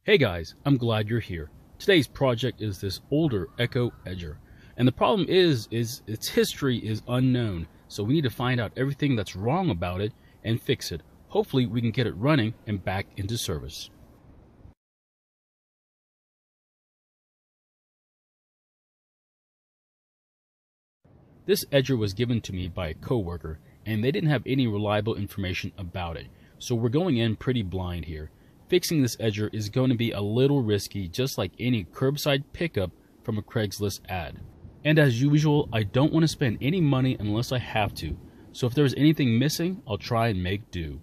Hey guys, I'm glad you're here. Today's project is this older Echo Edger, and the problem is its history is unknown, so we need to find out everything that's wrong about it and fix it. Hopefully we can get it running and back into service. This edger was given to me by a coworker, and they didn't have any reliable information about it, so we're going in pretty blind here. Fixing this edger is going to be a little risky, just like any curbside pickup from a Craigslist ad. And as usual, I don't want to spend any money unless I have to, so if there's anything missing, I'll try and make do.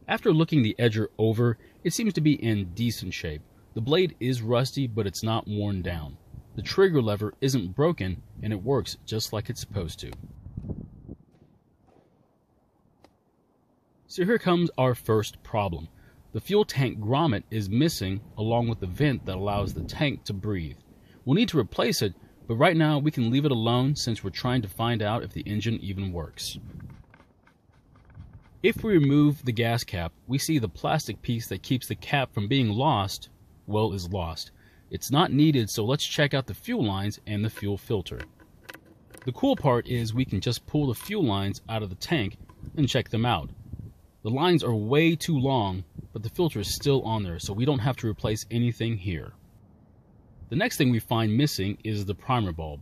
After looking the edger over, it seems to be in decent shape. The blade is rusty, but it's not worn down. The trigger lever isn't broken, and it works just like it's supposed to. So here comes our first problem. The fuel tank grommet is missing, along with the vent that allows the tank to breathe. We'll need to replace it, but right now we can leave it alone since we're trying to find out if the engine even works. If we remove the gas cap, we see the plastic piece that keeps the cap from being lost, well, is lost. It's not needed, so let's check out the fuel lines and the fuel filter. The cool part is we can just pull the fuel lines out of the tank and check them out. The lines are way too long, but the filter is still on there, so we don't have to replace anything here. The next thing we find missing is the primer bulb.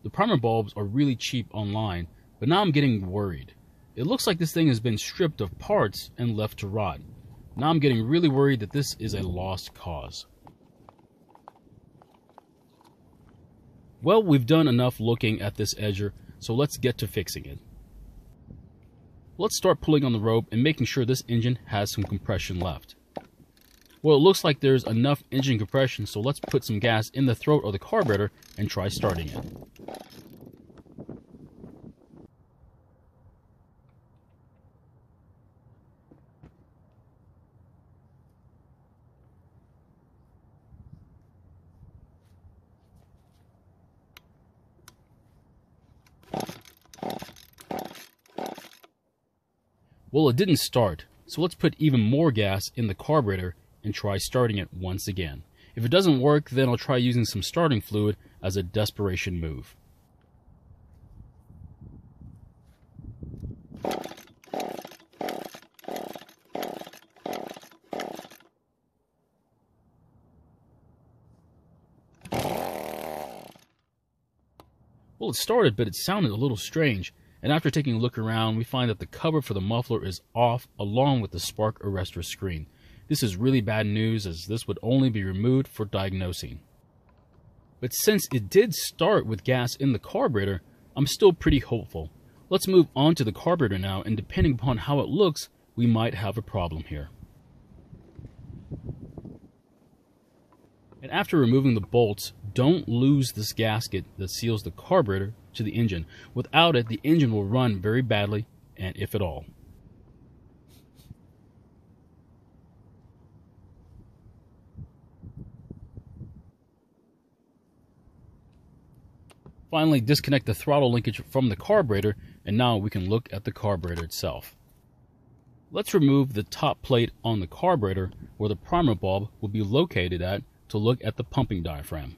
The primer bulbs are really cheap online, but now I'm getting worried. It looks like this thing has been stripped of parts and left to rot. Now I'm getting really worried that this is a lost cause. Well, we've done enough looking at this edger, so let's get to fixing it. Let's start pulling on the rope and making sure this engine has some compression left. Well, it looks like there's enough engine compression, so let's put some gas in the throat of the carburetor and try starting it. Well, it didn't start, so let's put even more gas in the carburetor and try starting it once again. If it doesn't work, then I'll try using some starting fluid as a desperation move. Well, it started, but it sounded a little strange. And after taking a look around, we find that the cover for the muffler is off along with the spark arrestor screen. This is really bad news, as this would only be removed for diagnosing. But since it did start with gas in the carburetor, I'm still pretty hopeful. Let's move on to the carburetor now, and depending upon how it looks, we might have a problem here. And after removing the bolts, don't lose this gasket that seals the carburetor to the engine. Without it, the engine will run very badly, and if at all. Finally, disconnect the throttle linkage from the carburetor, and now we can look at the carburetor itself. Let's remove the top plate on the carburetor where the primer bulb will be located at to look at the pumping diaphragm.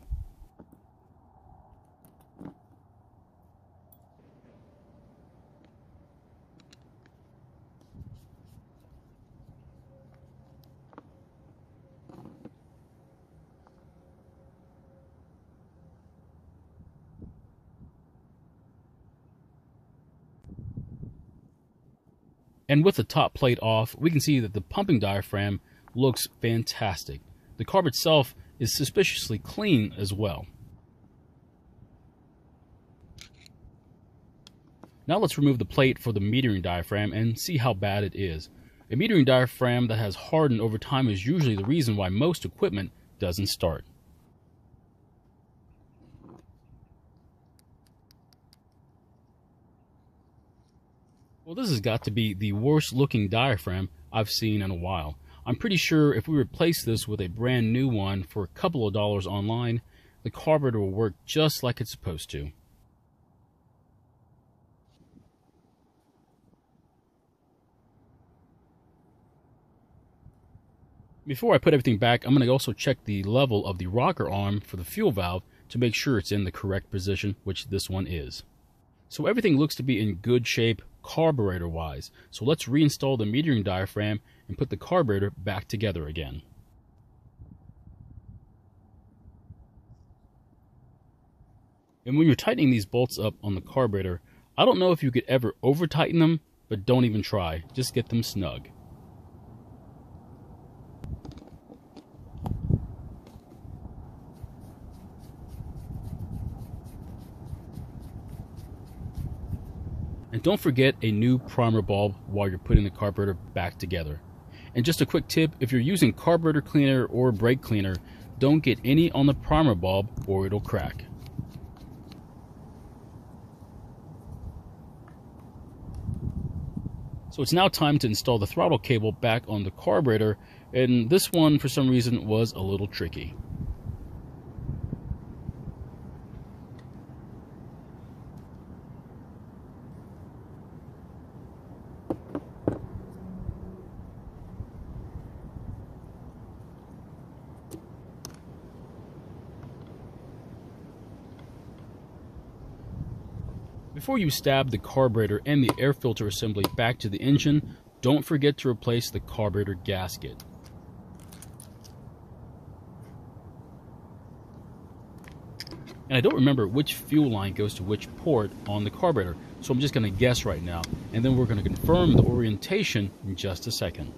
And with the top plate off, we can see that the pumping diaphragm looks fantastic. The carb itself is suspiciously clean as well. Now let's remove the plate for the metering diaphragm and see how bad it is. A metering diaphragm that has hardened over time is usually the reason why most equipment doesn't start. Well, this has got to be the worst looking diaphragm I've seen in a while. I'm pretty sure if we replace this with a brand new one for a couple of dollars online, the carburetor will work just like it's supposed to. Before I put everything back, I'm going to also check the level of the rocker arm for the fuel valve to make sure it's in the correct position, which this one is. So everything looks to be in good shape carburetor wise. So let's reinstall the metering diaphragm and put the carburetor back together again. And when you're tightening these bolts up on the carburetor, I don't know if you could ever over tighten them, but don't even try. Just get them snug. And don't forget a new primer bulb while you're putting the carburetor back together. And just a quick tip, if you're using carburetor cleaner or brake cleaner, don't get any on the primer bulb or it'll crack. So it's now time to install the throttle cable back on the carburetor, and this one for some reason was a little tricky. Before you stab the carburetor and the air filter assembly back to the engine, don't forget to replace the carburetor gasket. And I don't remember which fuel line goes to which port on the carburetor, so I'm just going to guess right now, and then we're going to confirm the orientation in just a second.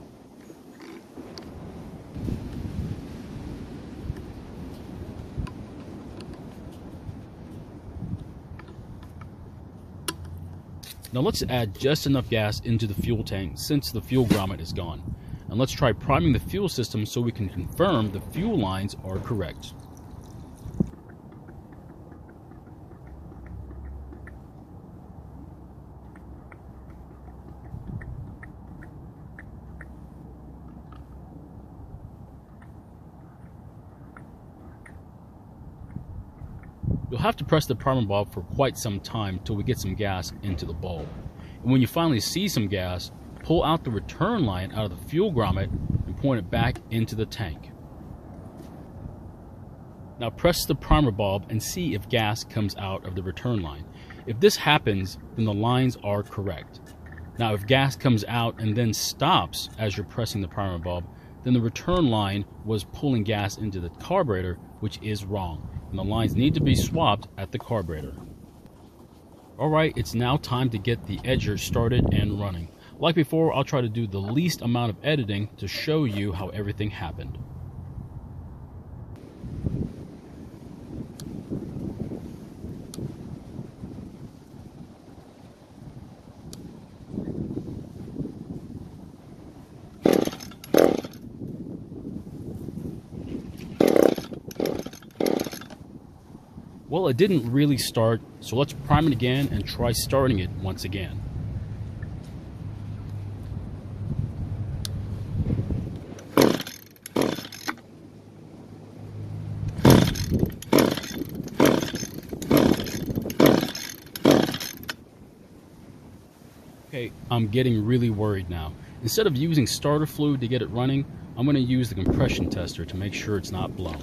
Now let's add just enough gas into the fuel tank since the fuel grommet is gone. And let's try priming the fuel system so we can confirm the fuel lines are correct. You'll have to press the primer bulb for quite some time till we get some gas into the bulb. And when you finally see some gas, pull out the return line out of the fuel grommet and point it back into the tank. Now press the primer bulb and see if gas comes out of the return line. If this happens, then the lines are correct. Now if gas comes out and then stops as you're pressing the primer bulb, then the return line was pulling gas into the carburetor, which is wrong. And the lines need to be swapped at the carburetor. Alright, it's now time to get the edger started and running. Like before, I'll try to do the least amount of editing to show you how everything happened. Well, it didn't really start, so let's prime it again and try starting it once again. Okay, I'm getting really worried now. Instead of using starter fluid to get it running, I'm going to use the compression tester to make sure it's not blown.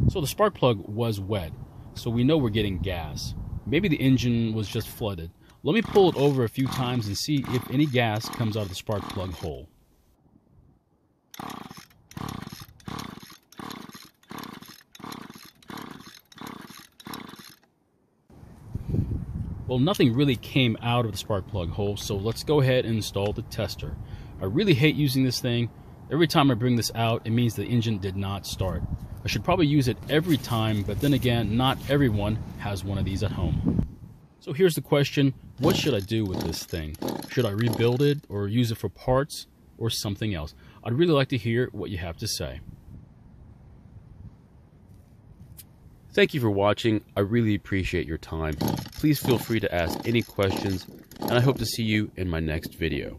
So the spark plug was wet, so we know we're getting gas. Maybe the engine was just flooded. Let me pull it over a few times and see if any gas comes out of the spark plug hole. Well, nothing really came out of the spark plug hole, so let's go ahead and install the tester. I really hate using this thing. Every time I bring this out, it means the engine did not start. I should probably use it every time, but then again, not everyone has one of these at home. So here's the question, what should I do with this thing? Should I rebuild it or use it for parts or something else? I'd really like to hear what you have to say. Thank you for watching. I really appreciate your time. Please feel free to ask any questions, and I hope to see you in my next video.